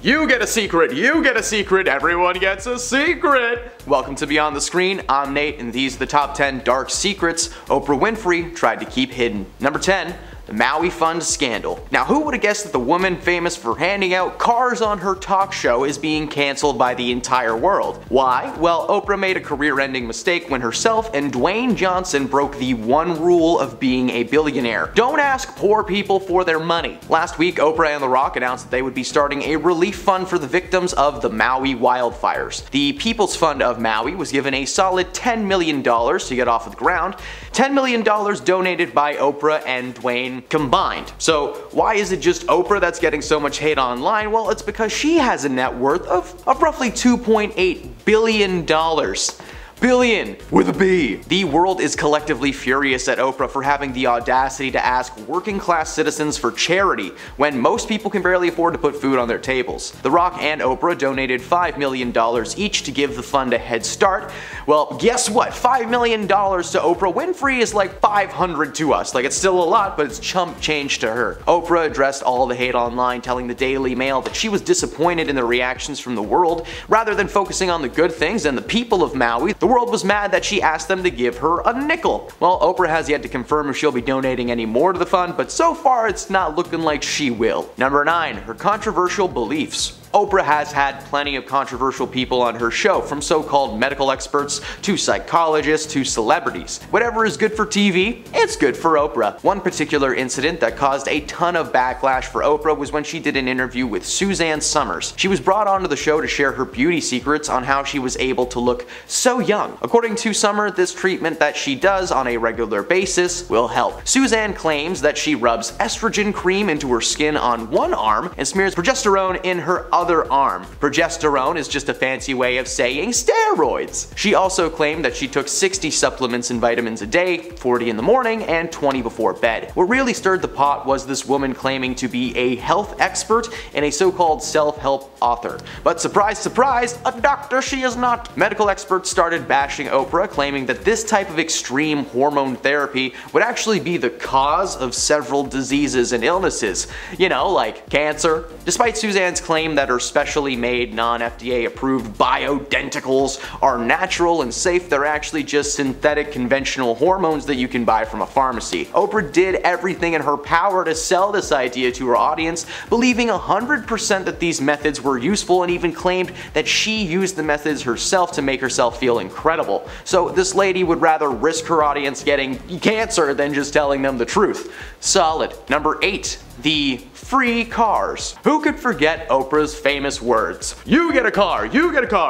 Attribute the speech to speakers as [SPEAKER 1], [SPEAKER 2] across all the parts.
[SPEAKER 1] You get a secret, you get a secret, everyone gets a secret! Welcome to Beyond the Screen, I'm Nate, and these are the top 10 dark secrets Oprah Winfrey tried to keep hidden. Number 10. The Maui Fund Scandal. Now, who would have guessed that the woman famous for handing out cars on her talk show is being cancelled by the entire world? Why? Well, Oprah made a career-ending mistake when herself and Dwayne Johnson broke the one rule of being a billionaire. Don't ask poor people for their money. Last week, Oprah and The Rock announced that they would be starting a relief fund for the victims of the Maui wildfires. The People's Fund of Maui was given a solid $10 million to get off of the ground. $10 million donated by Oprah and Dwayne combined. So why is it just Oprah that's getting so much hate online? Well, it's because she has a net worth of roughly $2.8 billion. Billion with a B. The world is collectively furious at Oprah for having the audacity to ask working class citizens for charity when most people can barely afford to put food on their tables. The Rock and Oprah donated $5 million each to give the fund a head start. Well, guess what? $5 million to Oprah Winfrey is like $500 to us. Like, it's still a lot, but it's chump change to her. Oprah addressed all the hate online, telling the Daily Mail that she was disappointed in the reactions from the world. Rather than focusing on the good things and the people of Maui, the world was mad that she asked them to give her a nickel. Well, Oprah has yet to confirm if she'll be donating any more to the fund, but so far it's not looking like she will. Number 9. Her controversial beliefs. Oprah has had plenty of controversial people on her show, from so-called medical experts to psychologists to celebrities. Whatever is good for TV, it's good for Oprah. One particular incident that caused a ton of backlash for Oprah was when she did an interview with Suzanne Summers. She was brought onto the show to share her beauty secrets on how she was able to look so young. According to Summer, this treatment that she does on a regular basis will help. Suzanne claims that she rubs estrogen cream into her skin on one arm and smears progesterone in her other arm. Progesterone is just a fancy way of saying steroids. She also claimed that she took 60 supplements and vitamins a day, 40 in the morning and 20 before bed. What really stirred the pot was this woman claiming to be a health expert and a so-called self-help author. But surprise, surprise, a doctor she is not. Medical experts started bashing Oprah, claiming that this type of extreme hormone therapy would actually be the cause of several diseases and illnesses. You know, like cancer. Despite Suzanne's claim that her specially made, non-FDA approved bioidenticals are natural and safe, they're actually just synthetic conventional hormones that you can buy from a pharmacy. Oprah did everything in her power to sell this idea to her audience, believing 100% that these methods were useful, and even claimed that she used the methods herself to make herself feel incredible. So this lady would rather risk her audience getting cancer than just telling them the truth. Solid. Number 8. The free cars. Who could forget Oprah's famous words? You get a car,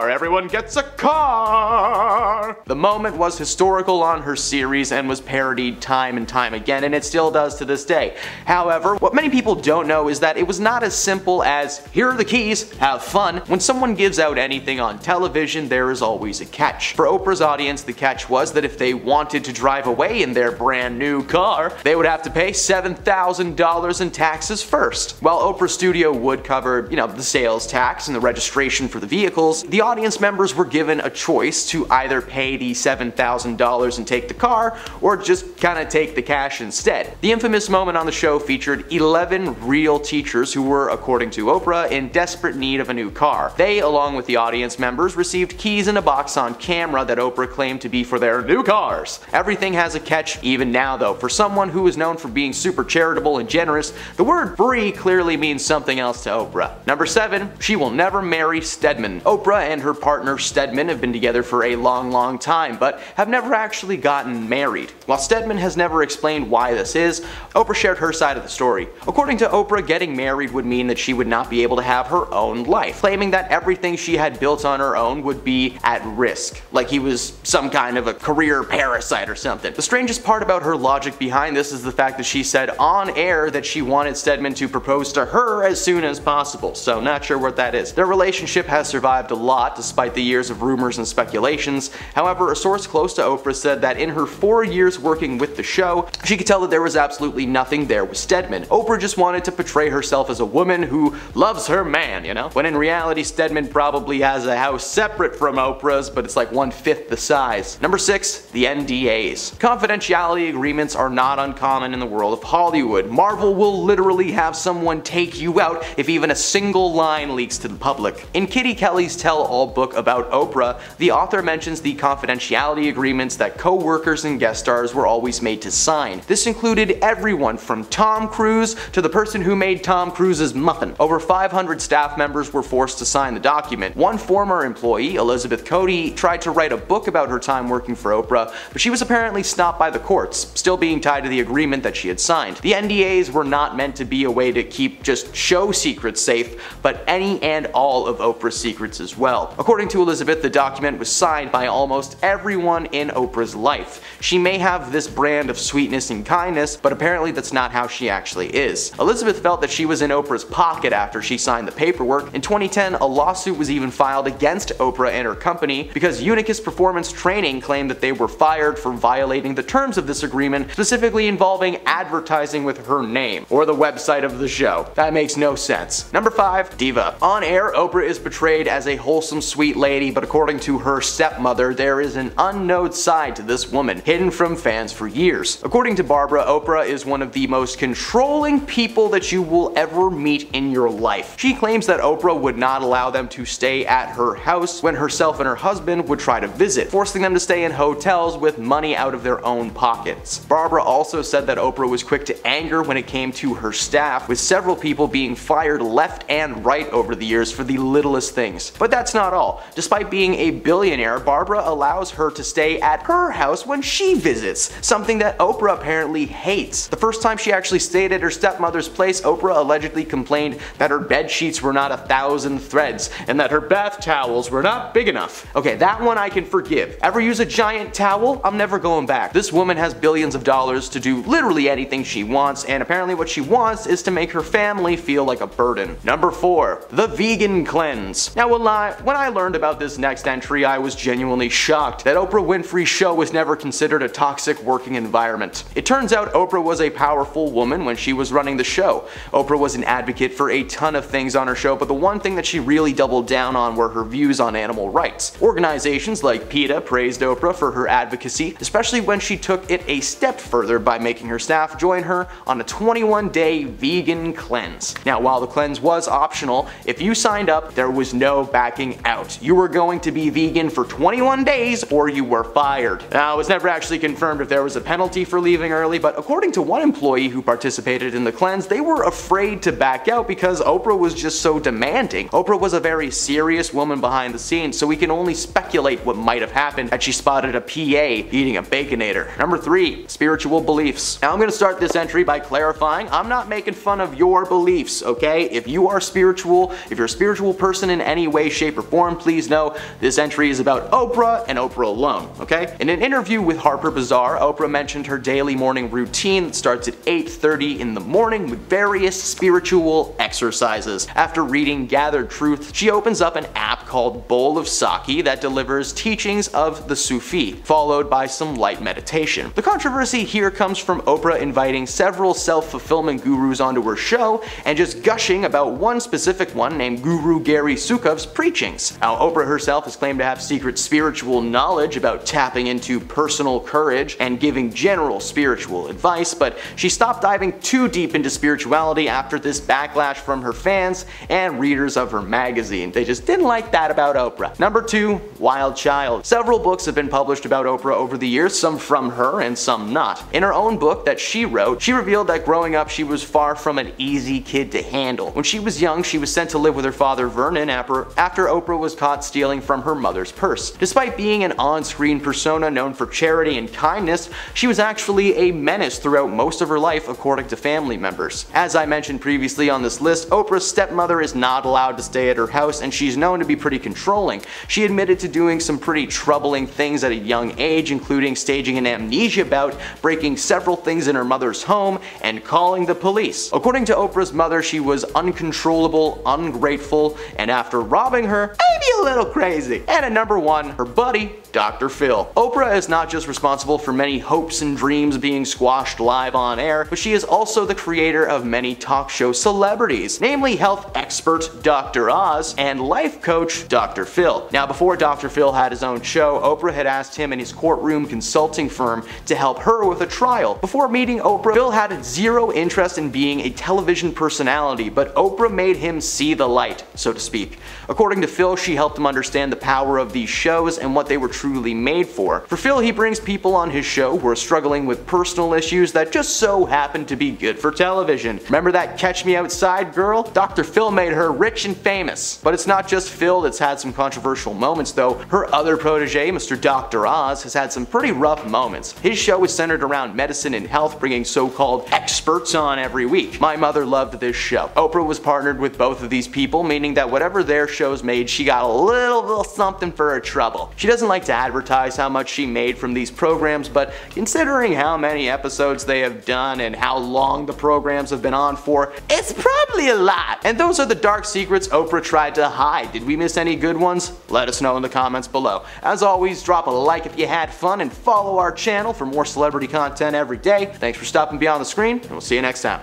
[SPEAKER 1] everyone gets a car! The moment was historical on her series and was parodied time and time again, and it still does to this day. However, what many people don't know is that it was not as simple as, here are the keys, have fun. When someone gives out anything on television, there is always a catch. For Oprah's audience, the catch was that if they wanted to drive away in their brand new car, they would have to pay $7,000 in taxes first. While Oprah's studio would cover, the sales tax and the registration for the vehicles, the audience members were given a choice to either pay the $7,000 and take the car, or just kinda take the cash instead. The infamous moment on the show featured 11 real teachers who were, according to Oprah, in desperate need of a new car. They, along with the audience members, received keys in a box on camera that Oprah claimed to be for their new cars. Everything has a catch even now though. For someone who is known for being super charitable and generous, the word free clearly means something else to Oprah. Number 7. She will never marry Stedman. Oprah and her partner Stedman have been together for a long time, but have never actually gotten married. While Stedman has never explained why this is, Oprah shared her side of the story. According to Oprah, getting married would mean that she would not be able to have her own life, claiming that everything she had built on her own would be at risk, like he was some kind of a career parasite or something. The strangest part about her logic behind this is the fact that she said on air that she wanted Stedman to propose to her as soon as possible, so not sure what that is. Their relationship has survived a lot despite the years of rumors and speculations. However, a source close to Oprah said that in her 4 years working with the show, she could tell that there was absolutely nothing there with Stedman. Oprah just wanted to portray herself as a woman who loves her man, when in reality Stedman probably has a house separate from Oprah's, but it's like 1/5 the size. Number 6. The NDAs. Confidentiality agreements are not uncommon in the world of Hollywood. Marvel will literally have someone take you out if even a single line leaks to the public. In Kitty Kelly's tell-all book about Oprah, the author mentions the confidentiality agreements that co-workers and guest stars were always made to sign. This included everyone from Tom Cruise to the person who made Tom Cruise's muffin. Over 500 staff members were forced to sign the document. One former employee, Elizabeth Cody, tried to write a book about her time working for Oprah, but she was apparently stopped by the courts, still being tied to the agreement that she had signed. The NDAs were not meant to be a way to keep just show secrets safe, but any and all of Oprah's secrets as well. According to Elizabeth, the document was signed by almost everyone in Oprah's life. She may have this brand of sweetness and kindness, but apparently that's not how she actually is. Elizabeth felt that she was in Oprah's pocket after she signed the paperwork. In 2010, a lawsuit was even filed against Oprah and her company because Unicus Performance Training claimed that they were fired for violating the terms of this agreement, specifically involving advertising with her name, or the website of the show. That makes no sense. Number 5. Diva. On air, Oprah is portrayed as a wholesome, sweet lady, but according to her stepmother, there is an unknown side to this woman, hidden from fans for years. According to Barbara, Oprah is one of the most controlling people that you will ever meet in your life. She claims that Oprah would not allow them to stay at her house when herself and her husband would try to visit, forcing them to stay in hotels with money out of their own pockets. Barbara also said that Oprah was quick to anger when it came to her staff, with several people being fired left and right over the years for the littlest things. But that's not all. Despite being a billionaire, Barbara allows her to stay at her house when she visits, something that Oprah apparently hates. The first time she actually stayed at her stepmother's place, Oprah allegedly complained that her bed sheets were not 1,000 threads and that her bath towels were not big enough. Okay, that one I can forgive. Ever use a giant towel? I'm never going back. This woman has billions of dollars to do literally anything she wants, and apparently what she wants is to make her family feel like a burden. Number 4. The vegan cleanse. Now when I learned about this next entry, I was genuinely shocked that Oprah Winfrey's show was never considered a toxic working environment. It turns out Oprah was a powerful woman when she was running the show. Oprah was an advocate for a ton of things on her show, but the one thing that she really doubled down on were her views on animal rights. Organizations like PETA praised Oprah for her advocacy, especially when she took it a step further by making her staff join her on a 21-day vegan cleanse. Now, while the cleanse was optional, if you signed up, there was no backing out. You were going to be vegan for 21 days or you were fired. Now, it was never actually confirmed if there was a penalty for leaving early, but according to one employee who participated in the cleanse, they were afraid to back out because Oprah was just so demanding. Oprah was a very serious woman behind the scenes, so we can only speculate what might have happened had she spotted a PA eating a Baconator. Number 3. Spiritual beliefs. Now I'm going to start this entry by clarifying I'm not making fun of your beliefs, okay? If you are spiritual, if you're a spiritual person in any way, shape, or form, please know this entry is about Oprah and Oprah alone, okay? In an interview with Harper Bazaar, Oprah mentioned her daily morning routine that starts at 8:30 in the morning with various spiritual exercises. After reading Gathered Truth, she opens up an app called Bowl of Sake that delivers teachings of the Sufi, followed by some light meditation. The controversy here comes from Oprah inviting several self-fulfillment gurus onto her show and just gushing about one specific one named Guru Gary Sukhav's preachings. Now, Oprah herself has claimed to have secret spiritual knowledge about tapping into personal courage and giving general spiritual advice, but she stopped diving too deep into spirituality after this backlash from her fans and readers of her magazine. They just didn't like that about Oprah. Number 2. Wild Child. Several books have been published about Oprah over the years, some from her and some not. In her own book that she wrote, she revealed that growing up she was far from an easy kid to handle. When she was young, she was sent to live with her father Vernon after Oprah was caught stealing from her mother's purse. Despite being an on-screen persona known for charity and kindness, she was actually a menace throughout most of her life according to family members. As I mentioned previously on this list, Oprah's stepmother is not allowed to stay at her house and she's known to be pretty controlling. She admitted to doing some pretty troubling things at a young age, including staging an amnesia bout, breaking several things in her mother's home, and calling the police. According to Oprah's mother, she was uncontrollable, ungrateful, and after robbing her, maybe a little crazy. And at number 1, her buddy, Dr. Phil. Oprah is not just responsible for many hopes and dreams being squashed live on air, but she is also the creator of many talk show celebrities, namely health expert Dr. Oz and life coach Dr. Phil. Now, before Dr. Phil had his own show, Oprah had asked him and his courtroom consulting firm to help her with a trial. Before meeting Oprah, Phil had zero interest in being a television personality, but Oprah made him see the light, so to speak. According to Phil, she helped him understand the power of these shows and what they were truly made for. For Phil, he brings people on his show who are struggling with personal issues that just so happen to be good for television. Remember that Catch Me Outside girl? Dr. Phil made her rich and famous. But it's not just Phil that's had some controversial moments though. Her other protege, Mr. Dr. Oz, has had some pretty rough moments. His show is centered around medicine and health, bringing so-called experts on every week. My mother loved this show. Oprah was partnered with both of these people, meaning that whatever their shows made, she got a little something for her trouble. She doesn't like to advertise how much she made from these programs, but considering how many episodes they have done and how long the programs have been on for, it's probably a lot. And those are the dark secrets Oprah tried to hide. Did we miss any good ones? Let us know in the comments below. As always, drop a like if you had fun and follow our channel for more celebrity content every day. Thanks for stopping beyond the screen, and we'll see you next time.